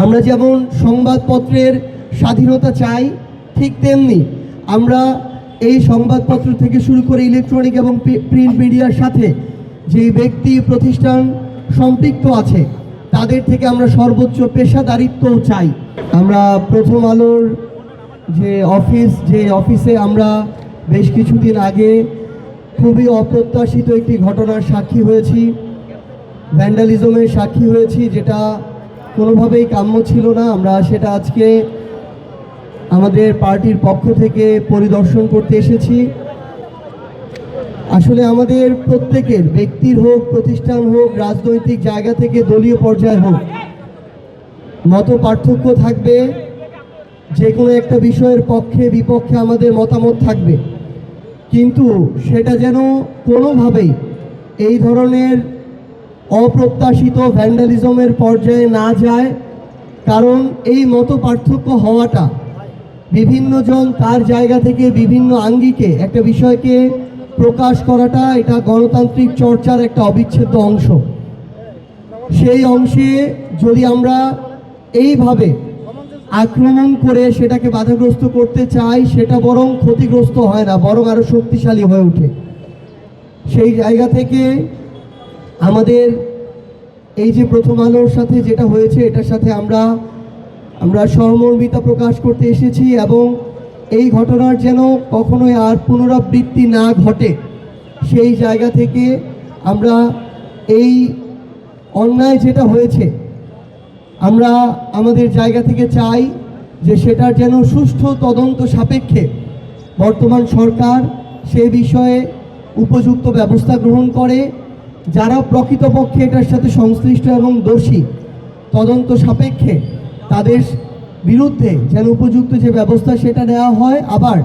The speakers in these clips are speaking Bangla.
আমরা যেমন সংবাদপত্রের স্বাধীনতা চাই, ঠিক তেমনি আমরা এই সংবাদপত্র থেকে শুরু করে ইলেকট্রনিক এবং প্রিন্ট মিডিয়ার সাথে যে ব্যক্তি প্রতিষ্ঠান সম্পৃক্ত আছে তাদের থেকে আমরা সর্বোচ্চ পেশাদারিত্বও চাই। আমরা প্রথম আলোর যে অফিসে আমরা বেশ কিছুদিন আগে খুবই অপ্রত্যাশিত একটি ঘটনার সাক্ষী হয়েছি, ভ্যান্ডালিজমের সাক্ষী হয়েছি, যেটা কোনোভাবেই কাম্য ছিল না। আমরা সেটা আজকে আমাদের পার্টির পক্ষ থেকে পরিদর্শন করতে এসেছি। আসলে আমাদের প্রত্যেকের, ব্যক্তির হোক, প্রতিষ্ঠান হোক, রাজনৈতিক জায়গা থেকে দলীয় পর্যায়ে হোক, মত পার্থক্য থাকবে, যে কোনো একটা বিষয়ের পক্ষে বিপক্ষে আমাদের মতামত থাকবে, কিন্তু সেটা যেন কোনোভাবেই এই ধরনের অপ্রত্যাশিত ভ্যান্ডালিজমের পর্যায়ে না যায়। কারণ এই মত পার্থক্য হওয়াটা, বিভিন্নজন তার জায়গা থেকে বিভিন্ন আঙ্গিকে একটা বিষয়কে প্রকাশ করাটা, এটা গণতান্ত্রিক চর্চার একটা অবিচ্ছেদ্য অংশ। সেই অংশে যদি আমরা এইভাবে আক্রমণ করে সেটাকে বাধাগ্রস্ত করতে চাই, সেটা বরং ক্ষতিগ্রস্ত হয় না, বরং আরও শক্তিশালী হয়ে ওঠে। সেই জায়গা থেকে আমাদের এই যে প্রথম আলোর সাথে যেটা হয়েছে, এটার সাথে আমরা সহমর্মিতা প্রকাশ করতে এসেছি এবং এই ঘটনার যেন কখনোই আর পুনরাবৃত্তি না ঘটে, সেই জায়গা থেকে আমরা এই অন্যায় যেটা হয়েছে, আমরা আমাদের জায়গা থেকে চাই যে সেটার যেন সুষ্ঠু তদন্ত সাপেক্ষে বর্তমান সরকার সে বিষয়ে উপযুক্ত ব্যবস্থা গ্রহণ করে। যারা প্রকৃতপক্ষে এটার সাথে সংশ্লিষ্ট এবং দোষী, তদন্ত সাপেক্ষে তাদের বিরুদ্ধে যেন উপযুক্ত যে ব্যবস্থা সেটা নেওয়া হয়। আবার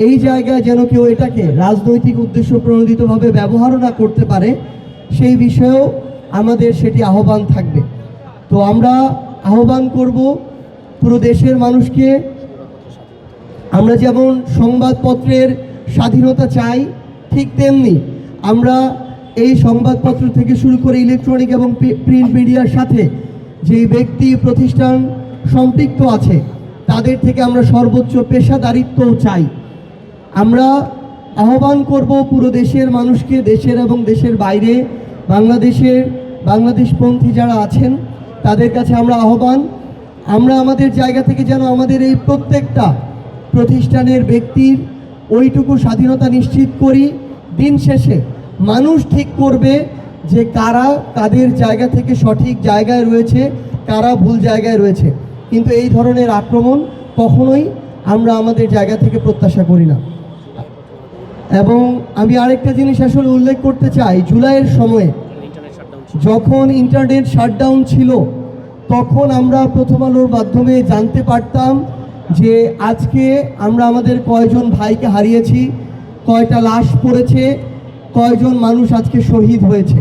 এই জায়গায় যেন কেউ এটাকে রাজনৈতিক উদ্দেশ্য প্রণোদিতভাবে ব্যবহারও না করতে পারে, সেই বিষয়েও আমাদের সেটি আহ্বান থাকবে। তো আমরা আহ্বান করব পুরো দেশের মানুষকে, আমরা যেমন সংবাদপত্রের স্বাধীনতা চাই, ঠিক তেমনি আমরা এই সংবাদপত্র থেকে শুরু করে ইলেকট্রনিক এবং প্রিন্ট মিডিয়ার সাথে যে ব্যক্তি প্রতিষ্ঠান সম্পৃক্ত আছে তাদের থেকে আমরা সর্বোচ্চ পেশাদারিত্বও চাই। আমরা আহ্বান করব পুরো দেশের মানুষকে, দেশের এবং দেশের বাইরে বাংলাদেশপন্থী যারা আছেন তাদের কাছে আমরা আহ্বান, আমরা আমাদের জায়গা থেকে যেন আমাদের এই প্রত্যেকটা প্রতিষ্ঠানের ব্যক্তির ওইটুকু স্বাধীনতা নিশ্চিত করি। দিন শেষে মানুষ ঠিক করবে যে কারা তাদের জায়গা থেকে সঠিক জায়গায় রয়েছে, কারা ভুল জায়গায় রয়েছে। কিন্তু এই ধরনের আক্রমণ কখনোই আমরা আমাদের জায়গা থেকে প্রত্যাশা করি না। এবং আমি আরেকটা জিনিস আসলে উল্লেখ করতে চাই, জুলাইয়ের সময়ে যখন ইন্টারনেট শাটডাউন ছিল, তখন আমরা প্রথম আলোর মাধ্যমে জানতে পারতাম যে আজকে আমরা আমাদের কয়জন ভাইকে হারিয়েছি, কয়টা লাশ পড়েছে, কয়জন মানুষ আজকে শহীদ হয়েছে।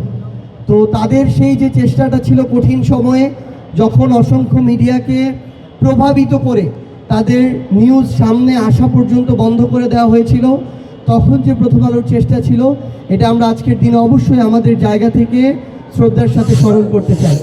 তো তাদের সেই যে চেষ্টাটা ছিল কঠিন সময়ে, যখন অসংখ্য মিডিয়াকে প্রভাবিত করে তাদের নিউজ সামনে আসা পর্যন্ত বন্ধ করে দেওয়া হয়েছিল, তখন যে প্রথম আলোর চেষ্টা ছিল, এটা আমরা আজকের দিনে অবশ্যই আমাদের জায়গা থেকে শ্রদ্ধার সাথে স্মরণ করতে চাই।